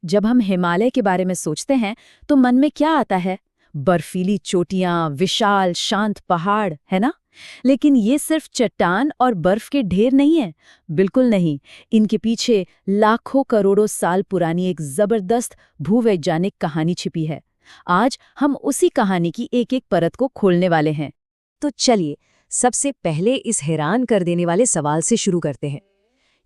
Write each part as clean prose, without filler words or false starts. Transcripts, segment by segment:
जब हम हिमालय के बारे में सोचते हैं तो मन में क्या आता है? बर्फीली चोटियां, विशाल शांत पहाड़, है ना? लेकिन ये सिर्फ चट्टान और बर्फ के ढेर नहीं है। बिल्कुल नहीं। इनके पीछे लाखों करोड़ों साल पुरानी एक जबरदस्त भूवैज्ञानिक कहानी छिपी है। आज हम उसी कहानी की एक एक परत को खोलने वाले हैं। तो चलिए, सबसे पहले इस हैरान कर देने वाले सवाल से शुरू करते हैं।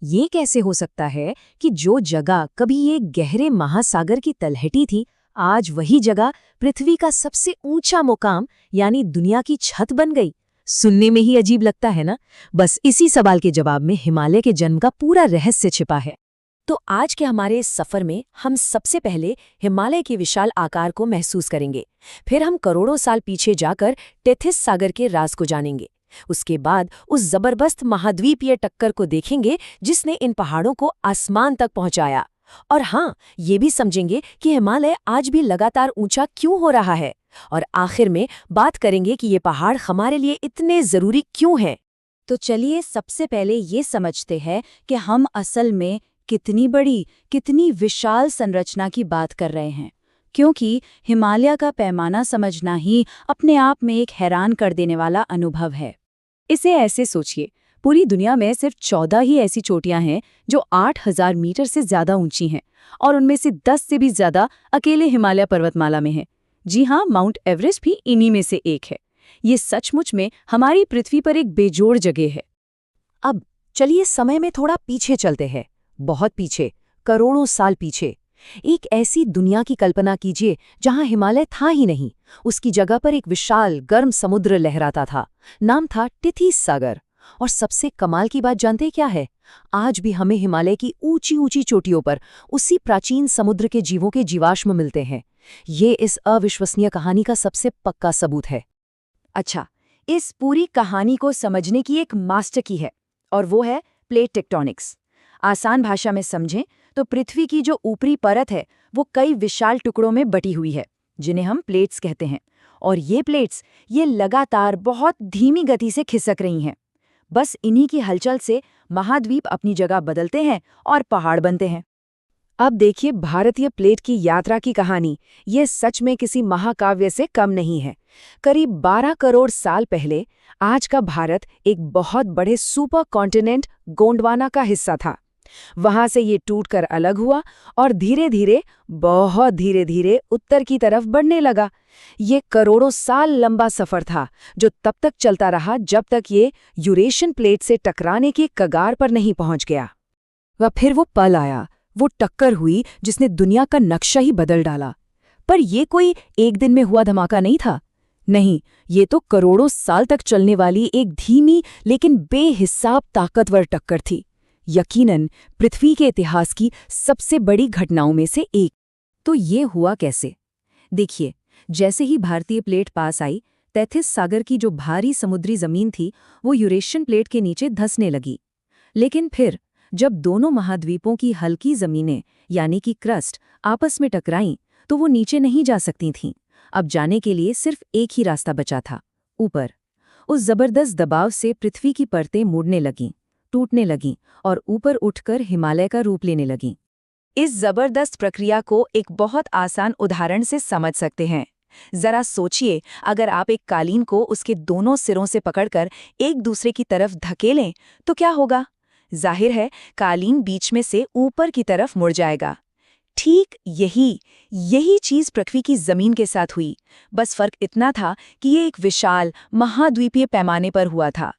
ये कैसे हो सकता है कि जो जगह कभी एक गहरे महासागर की तलहटी थी, आज वही जगह पृथ्वी का सबसे ऊंचा मुकाम यानी दुनिया की छत बन गई? सुनने में ही अजीब लगता है ना? बस इसी सवाल के जवाब में हिमालय के जन्म का पूरा रहस्य छिपा है। तो आज के हमारे इस सफर में हम सबसे पहले हिमालय के विशाल आकार को महसूस करेंगे। फिर हम करोड़ों साल पीछे जाकर टेथिस सागर के राज को जानेंगे। उसके बाद उस जबरदस्त महाद्वीपीय टक्कर को देखेंगे जिसने इन पहाड़ों को आसमान तक पहुंचाया। और हाँ, ये भी समझेंगे कि हिमालय आज भी लगातार ऊंचा क्यों हो रहा है। और आखिर में बात करेंगे कि ये पहाड़ हमारे लिए इतने जरूरी क्यों हैं। तो चलिए सबसे पहले ये समझते हैं कि हम असल में कितनी बड़ी, कितनी विशाल संरचना की बात कर रहे हैं। क्योंकि हिमालय का पैमाना समझना ही अपने आप में एक हैरान कर देने वाला अनुभव है। इसे ऐसे सोचिए, पूरी दुनिया में सिर्फ 14 ही ऐसी चोटियां हैं जो 8000 मीटर से ज्यादा ऊंची हैं, और उनमें से 10 से भी ज्यादा अकेले हिमालय पर्वतमाला में हैं। जी हाँ, माउंट एवरेस्ट भी इन्हीं में से एक है। ये सचमुच में हमारी पृथ्वी पर एक बेजोड़ जगह है। अब चलिए समय में थोड़ा पीछे चलते हैं, बहुत पीछे, करोड़ों साल पीछे। एक ऐसी दुनिया की कल्पना कीजिए जहां हिमालय था ही नहीं। उसकी जगह पर एक विशाल गर्म समुद्र लहराता था। नाम था टेथिस सागर। और सबसे कमाल की बात जानते क्या है? आज भी हमें हिमालय की ऊंची ऊंची चोटियों पर उसी प्राचीन समुद्र के जीवों के जीवाश्म मिलते हैं। ये इस अविश्वसनीय कहानी का सबसे पक्का सबूत है। अच्छा, इस पूरी कहानी को समझने की एक मास्टर की है, और वो है प्लेट टेक्टोनिक्स। आसान भाषा में समझें तो पृथ्वी की जो ऊपरी परत है वो कई विशाल टुकड़ों में बटी हुई है, जिन्हें हम प्लेट्स कहते हैं। और ये प्लेट्स लगातार बहुत धीमी गति से खिसक रही हैं। बस इन्हीं की हलचल से महाद्वीप अपनी जगह बदलते हैं और पहाड़ बनते हैं। अब देखिए भारतीय प्लेट की यात्रा की कहानी। ये सच में किसी महाकाव्य से कम नहीं है। करीब 12 करोड़ साल पहले आज का भारत एक बहुत बड़े सुपर कॉन्टिनेंट गोंडवाना का हिस्सा था। वहां से ये टूटकर अलग हुआ और धीरे धीरे, बहुत धीरे धीरे उत्तर की तरफ बढ़ने लगा। ये करोड़ों साल लंबा सफर था जो तब तक चलता रहा जब तक ये यूरेशियन प्लेट से टकराने की कगार पर नहीं पहुंच गया। वह फिर वो पल आया, वो टक्कर हुई जिसने दुनिया का नक्शा ही बदल डाला। पर ये कोई एक दिन में हुआ धमाका नहीं था। नहीं, ये तो करोड़ों साल तक चलने वाली एक धीमी लेकिन बेहिसाब ताकतवर टक्कर थी। यकीनन पृथ्वी के इतिहास की सबसे बड़ी घटनाओं में से एक। तो ये हुआ कैसे? देखिए, जैसे ही भारतीय प्लेट पास आई, टेथिस सागर की जो भारी समुद्री जमीन थी वो यूरेशियन प्लेट के नीचे धंसने लगी। लेकिन फिर जब दोनों महाद्वीपों की हल्की जमीनें यानी कि क्रस्ट आपस में टकराईं तो वो नीचे नहीं जा सकती थीं। अब जाने के लिए सिर्फ एक ही रास्ता बचा था, ऊपर। उस जबरदस्त दबाव से पृथ्वी की परतें मुड़ने लगीं, टूटने लगीं और ऊपर उठकर हिमालय का रूप लेने लगीं। इस जबरदस्त प्रक्रिया को एक बहुत आसान उदाहरण से समझ सकते हैं। जरा सोचिए, अगर आप एक कालीन को उसके दोनों सिरों से पकड़कर एक दूसरे की तरफ धकेलें तो क्या होगा? जाहिर है, कालीन बीच में से ऊपर की तरफ मुड़ जाएगा। ठीक यही चीज पृथ्वी की जमीन के साथ हुई। बस फर्क इतना था कि ये एक विशाल महाद्वीपीय पैमाने पर हुआ था।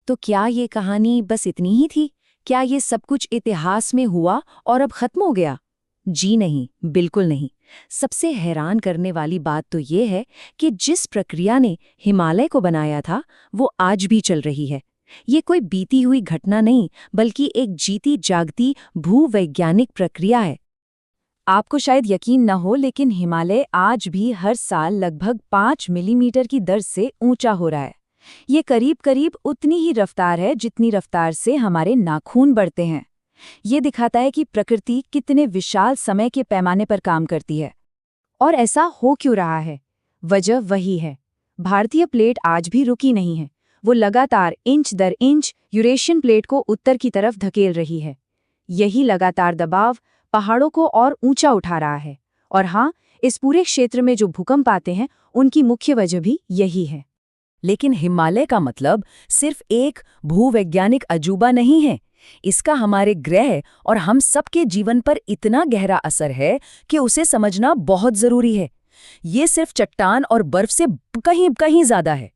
तो क्या ये कहानी बस इतनी ही थी? क्या ये सब कुछ इतिहास में हुआ और अब खत्म हो गया? जी नहीं, बिल्कुल नहीं। सबसे हैरान करने वाली बात तो ये है कि जिस प्रक्रिया ने हिमालय को बनाया था वो आज भी चल रही है। ये कोई बीती हुई घटना नहीं, बल्कि एक जीती जागती भूवैज्ञानिक प्रक्रिया है। आपको शायद यकीन न हो, लेकिन हिमालय आज भी हर साल लगभग 5 मिलीमीटर की दर से ऊंचा हो रहा है। ये करीब करीब उतनी ही रफ्तार है जितनी रफ्तार से हमारे नाखून बढ़ते हैं। ये दिखाता है कि प्रकृति कितने विशाल समय के पैमाने पर काम करती है। और ऐसा हो क्यों रहा है? वजह वही है, भारतीय प्लेट आज भी रुकी नहीं है। वो लगातार इंच दर इंच यूरेशियन प्लेट को उत्तर की तरफ धकेल रही है। यही लगातार दबाव पहाड़ों को और ऊंचा उठा रहा है। और हाँ, इस पूरे क्षेत्र में जो भूकंप आते हैं उनकी मुख्य वजह भी यही है। लेकिन हिमालय का मतलब सिर्फ एक भूवैज्ञानिक अजूबा नहीं है। इसका हमारे ग्रह और हम सबके जीवन पर इतना गहरा असर है कि उसे समझना बहुत जरूरी है। ये सिर्फ चट्टान और बर्फ से कहीं कहीं ज्यादा है।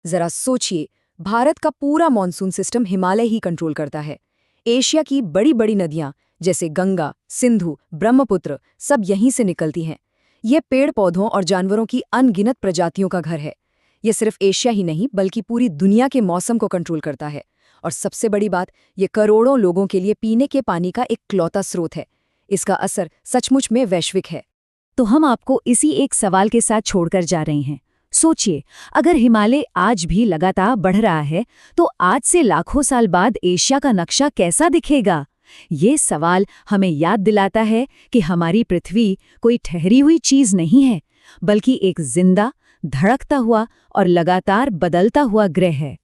जरा सोचिए, भारत का पूरा मॉनसून सिस्टम हिमालय ही कंट्रोल करता है। एशिया की बड़ी बड़ी नदियां जैसे गंगा, सिंधु, ब्रह्मपुत्र सब यहीं से निकलती हैं। ये पेड़ पौधों और जानवरों की अनगिनत प्रजातियों का घर है। ये सिर्फ एशिया ही नहीं बल्कि पूरी दुनिया के मौसम को कंट्रोल करता है। और सबसे बड़ी बात, ये करोड़ों लोगों के लिए पीने के पानी का एक इकलौता स्रोत है। इसका असर सचमुच में वैश्विक है। तो हम आपको इसी एक सवाल के साथ छोड़कर जा रहे हैं। सोचिए, अगर हिमालय आज भी लगातार बढ़ रहा है तो आज से लाखों साल बाद एशिया का नक्शा कैसा दिखेगा? ये सवाल हमें याद दिलाता है कि हमारी पृथ्वी कोई ठहरी हुई चीज नहीं है, बल्कि एक जिंदा, धड़कता हुआ और लगातार बदलता हुआ ग्रह है।